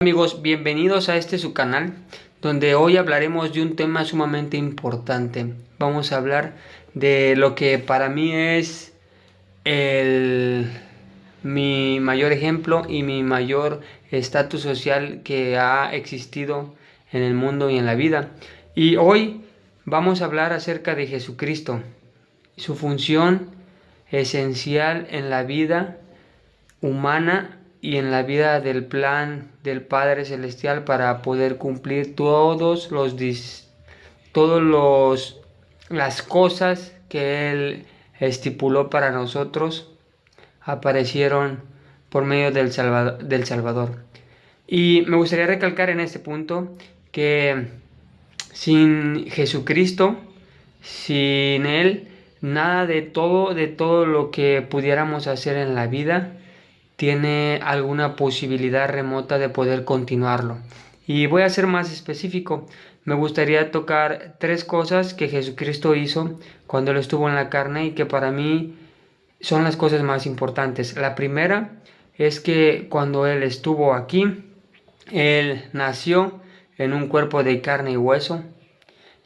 Amigos, bienvenidos a este su canal, donde hoy hablaremos de un tema sumamente importante. Vamos a hablar de lo que para mí es mi mayor ejemplo y mi mayor estatus social que ha existido en el mundo y en la vida. Y hoy vamos a hablar acerca de Jesucristo, su función esencial en la vida humana y en la vida del plan del Padre Celestial para poder cumplir las cosas que Él estipuló para nosotros, aparecieron por medio del Salvador. Y me gustaría recalcar en este punto que sin Jesucristo, sin Él, nada de todo lo que pudiéramos hacer en la vida tiene alguna posibilidad remota de poder continuarlo. Y voy a ser más específico. Me gustaría tocar 3 cosas que Jesucristo hizo cuando Él estuvo en la carne y que para mí son las cosas más importantes. La primera es que cuando Él estuvo aquí, Él nació en un cuerpo de carne y hueso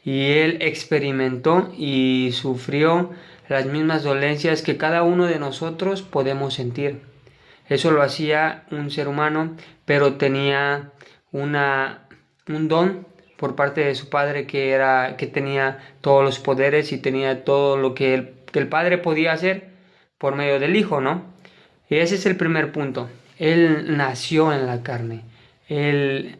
y Él experimentó y sufrió las mismas dolencias que cada uno de nosotros podemos sentir. Eso lo hacía un ser humano, pero tenía un don por parte de su padre que tenía todos los poderes y tenía todo lo que el padre podía hacer por medio del hijo, ¿no? Y ese es el primer punto. Él nació en la carne. Él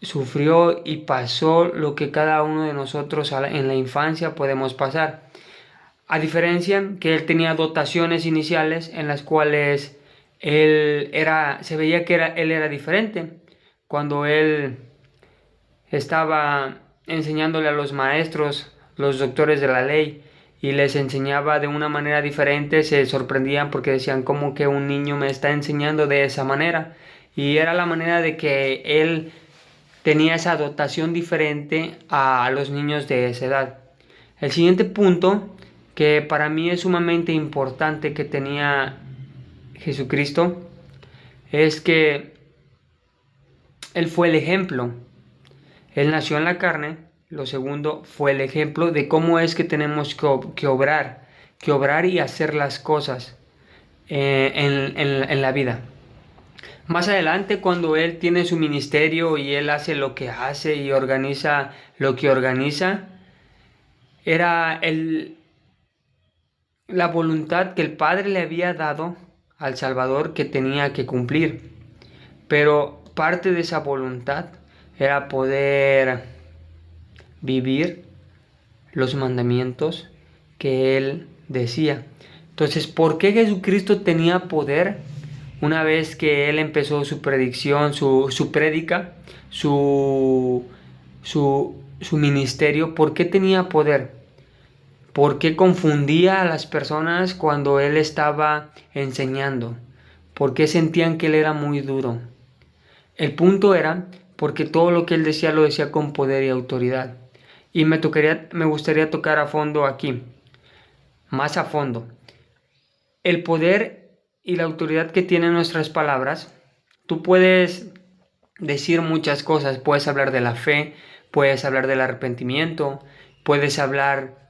sufrió y pasó lo que cada uno de nosotros en la infancia podemos pasar. A diferencia que él tenía dotaciones iniciales en las cuales se veía que él era diferente. Cuando él estaba enseñándole a los maestros, los doctores de la ley, y les enseñaba de una manera diferente, se sorprendían porque decían, ¿cómo que un niño me está enseñando de esa manera? Y era la manera de que él tenía esa dotación diferente a los niños de esa edad. El siguiente punto, que para mí es sumamente importante que tenía Jesucristo, es que Él fue el ejemplo. Él nació en la carne. Lo segundo, fue el ejemplo de cómo es que tenemos que obrar y hacer las cosas en la vida. Más adelante, cuando Él tiene su ministerio y Él hace lo que hace y organiza lo que organiza, era la voluntad que el Padre le había dado al Salvador que tenía que cumplir. Pero parte de esa voluntad era poder vivir los mandamientos que Él decía. Entonces, ¿por qué Jesucristo tenía poder? Una vez que Él empezó su predicción, su prédica, su ministerio, ¿por qué tenía poder? ¿Por qué confundía a las personas cuando Él estaba enseñando? ¿Por qué sentían que Él era muy duro? El punto era porque todo lo que Él decía lo decía con poder y autoridad. Y me gustaría tocar a fondo aquí, más a fondo. El poder y la autoridad que tienen nuestras palabras. Tú puedes decir muchas cosas, puedes hablar de la fe, puedes hablar del arrepentimiento, puedes hablar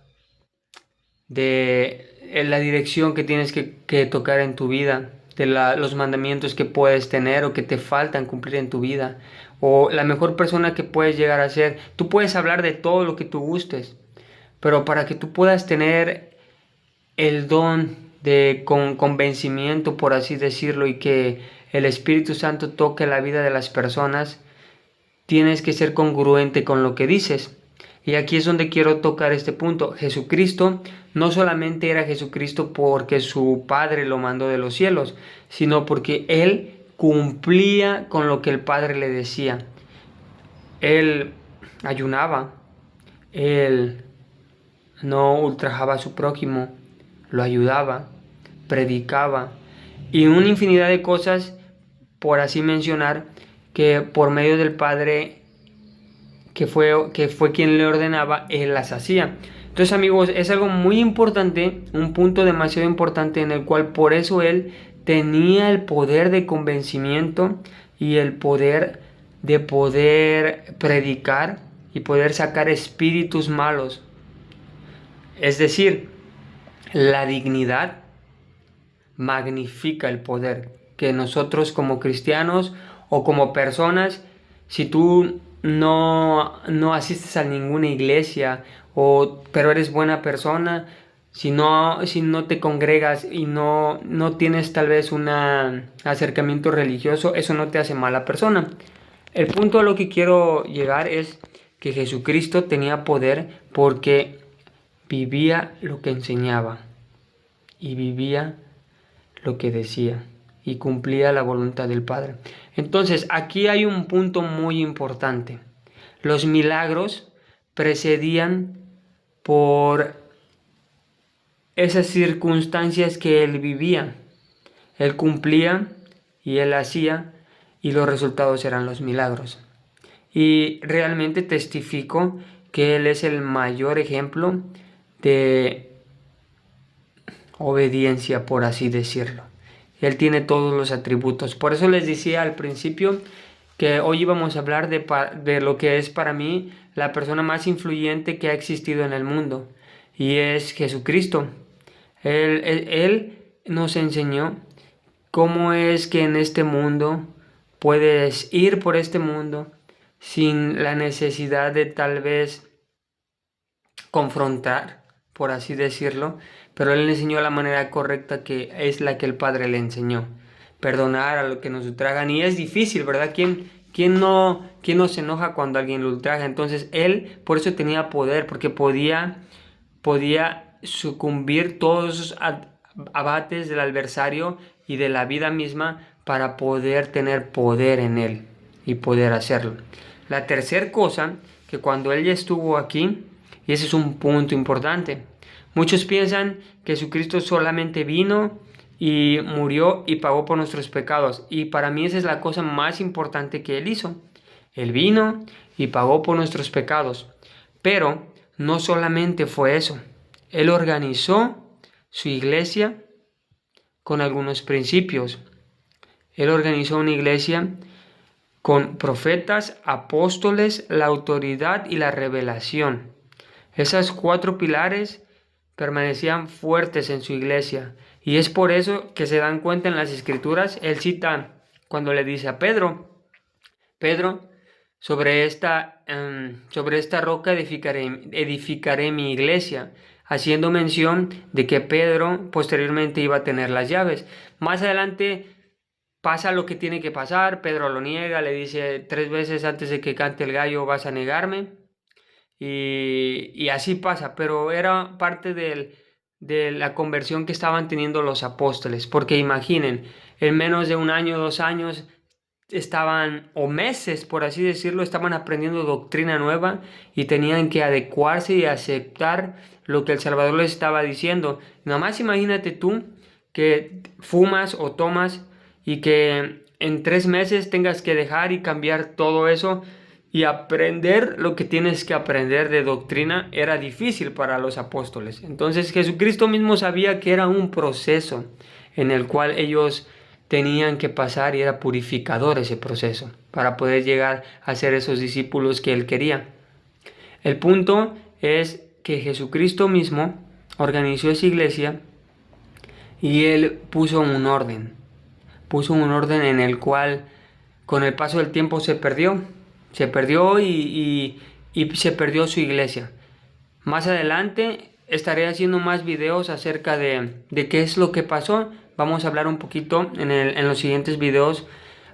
de la dirección que tienes que tocar en tu vida, de los mandamientos que puedes tener o que te faltan cumplir en tu vida, o la mejor persona que puedes llegar a ser. Tú puedes hablar de todo lo que tú gustes, pero para que tú puedas tener el don de convencimiento, por así decirlo, y que el Espíritu Santo toque la vida de las personas, tienes que ser congruente con lo que dices. Y aquí es donde quiero tocar este punto. Jesucristo no solamente era Jesucristo porque su Padre lo mandó de los cielos, sino porque Él cumplía con lo que el Padre le decía. Él ayunaba, Él no ultrajaba a su prójimo, lo ayudaba, predicaba y una infinidad de cosas, por así mencionar, que por medio del Padre que fue quien le ordenaba, Él las hacía. Entonces, amigos, es algo muy importante, un punto demasiado importante en el cual por eso Él tenía el poder de convencimiento y el poder de poder predicar y poder sacar espíritus malos. Es decir, la dignidad magnifica el poder que nosotros como cristianos o como personas, si tú no asistes a ninguna iglesia pero eres buena persona, si no te congregas y no tienes tal vez un acercamiento religioso, eso no te hace mala persona. El punto a lo que quiero llegar es que Jesucristo tenía poder porque vivía lo que enseñaba y vivía lo que decía y cumplía la voluntad del Padre. Entonces, aquí hay un punto muy importante. Los milagros precedían por esas circunstancias que él vivía. Él cumplía y él hacía y los resultados eran los milagros. Y realmente testifico que él es el mayor ejemplo de obediencia, por así decirlo. Él tiene todos los atributos. Por eso les decía al principio que hoy íbamos a hablar de lo que es para mí la persona más influyente que ha existido en el mundo. Y es Jesucristo. Él nos enseñó cómo es que en este mundo puedes ir por este mundo sin la necesidad de tal vez confrontar, por así decirlo, pero él le enseñó la manera correcta, que es la que el Padre le enseñó. Perdonar a lo que nos ultrajan. Y es difícil, ¿verdad? ¿Quién no se enoja cuando alguien lo ultraja? Entonces él por eso tenía poder, porque podía sucumbir todos esos abates del adversario y de la vida misma para poder tener poder en él y poder hacerlo. La tercera cosa, que cuando él ya estuvo aquí, y ese es un punto importante, muchos piensan que Jesucristo solamente vino y murió y pagó por nuestros pecados, y para mí esa es la cosa más importante que él hizo. Él vino y pagó por nuestros pecados, pero no solamente fue eso. Él organizó su iglesia con algunos principios. Él organizó una iglesia con profetas, apóstoles, la autoridad y la revelación. Esas 4 pilares permanecían fuertes en su iglesia. Y es por eso que se dan cuenta en las Escrituras. Él cita cuando le dice a Pedro, sobre esta roca edificaré mi iglesia, haciendo mención de que Pedro posteriormente iba a tener las llaves. Más adelante pasa lo que tiene que pasar. Pedro lo niega, le dice 3 veces antes de que cante el gallo vas a negarme. Y así pasa, pero era parte de la conversión que estaban teniendo los apóstoles, porque imaginen, en menos de 1 año, 2 años, o meses, por así decirlo, estaban aprendiendo doctrina nueva y tenían que adecuarse y aceptar lo que el Salvador les estaba diciendo. Nada más imagínate tú que fumas o tomas y que en 3 meses tengas que dejar y cambiar todo eso y aprender lo que tienes que aprender de doctrina. Era difícil para los apóstoles. Entonces Jesucristo mismo sabía que era un proceso en el cual ellos tenían que pasar, y era purificador ese proceso para poder llegar a ser esos discípulos que él quería. El punto es que Jesucristo mismo organizó esa iglesia y él puso un orden en el cual con el paso del tiempo se perdió y se perdió su iglesia. Más adelante estaré haciendo más videos acerca de qué es lo que pasó. Vamos a hablar un poquito en los siguientes videos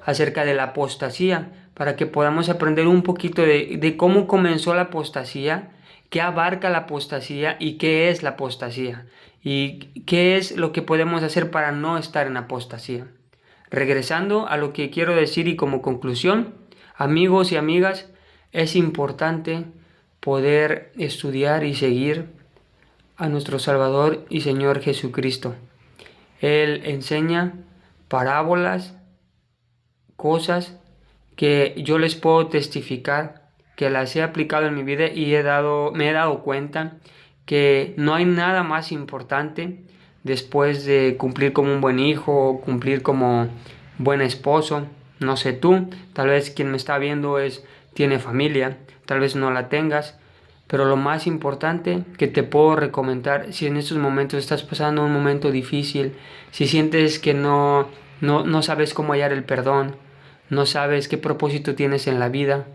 acerca de la apostasía, para que podamos aprender un poquito de cómo comenzó la apostasía, qué abarca la apostasía y qué es la apostasía, y qué es lo que podemos hacer para no estar en apostasía. Regresando a lo que quiero decir y como conclusión, amigos y amigas, es importante poder estudiar y seguir a nuestro Salvador y Señor Jesucristo. Él enseña parábolas, cosas que yo les puedo testificar, que las he aplicado en mi vida y me he dado cuenta que no hay nada más importante después de cumplir como un buen hijo, cumplir como buen esposo. No sé tú, tal vez quien me está viendo tiene familia, tal vez no la tengas, pero lo más importante que te puedo recomendar, si en estos momentos estás pasando un momento difícil, si sientes que no sabes cómo hallar el perdón, no sabes qué propósito tienes en la vida,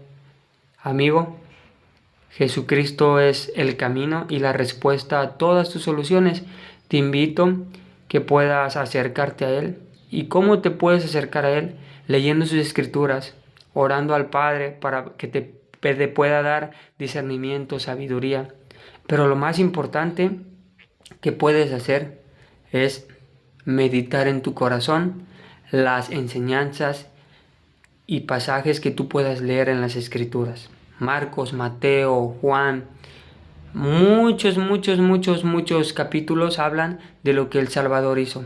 amigo, Jesucristo es el camino y la respuesta a todas tus soluciones. Te invito que puedas acercarte a Él. ¿Y cómo te puedes acercar a Él? Leyendo sus escrituras, orando al Padre para que te pueda dar discernimiento, sabiduría. Pero lo más importante que puedes hacer es meditar en tu corazón las enseñanzas y pasajes que tú puedas leer en las escrituras. Marcos, Mateo, Juan, muchos capítulos hablan de lo que el Salvador hizo.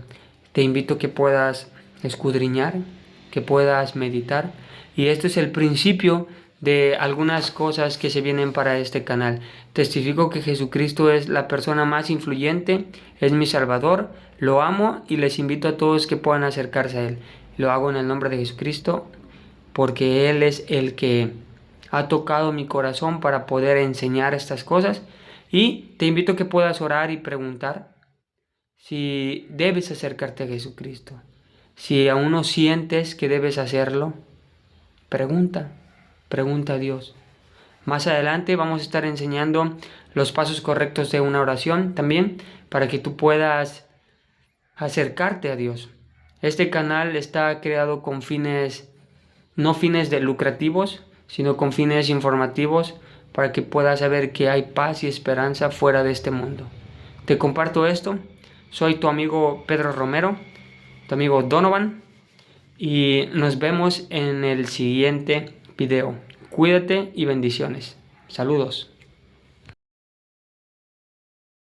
Te invito a que puedas escudriñar, que puedas meditar. Y esto es el principio de algunas cosas que se vienen para este canal. Testifico que Jesucristo es la persona más influyente, es mi Salvador, lo amo y les invito a todos que puedan acercarse a Él. Lo hago en el nombre de Jesucristo, porque Él es el que ha tocado mi corazón para poder enseñar estas cosas. Y te invito a que puedas orar y preguntar si debes acercarte a Jesucristo. Si aún no sientes que debes hacerlo, pregunta a Dios. Más adelante vamos a estar enseñando los pasos correctos de una oración también, para que tú puedas acercarte a Dios. Este canal está creado con no fines de lucrativos, sino con fines informativos, para que puedas saber que hay paz y esperanza fuera de este mundo. Te comparto esto. Soy tu amigo Pedro Romero, tu amigo Donovan, y nos vemos en el siguiente video. Cuídate y bendiciones. Saludos.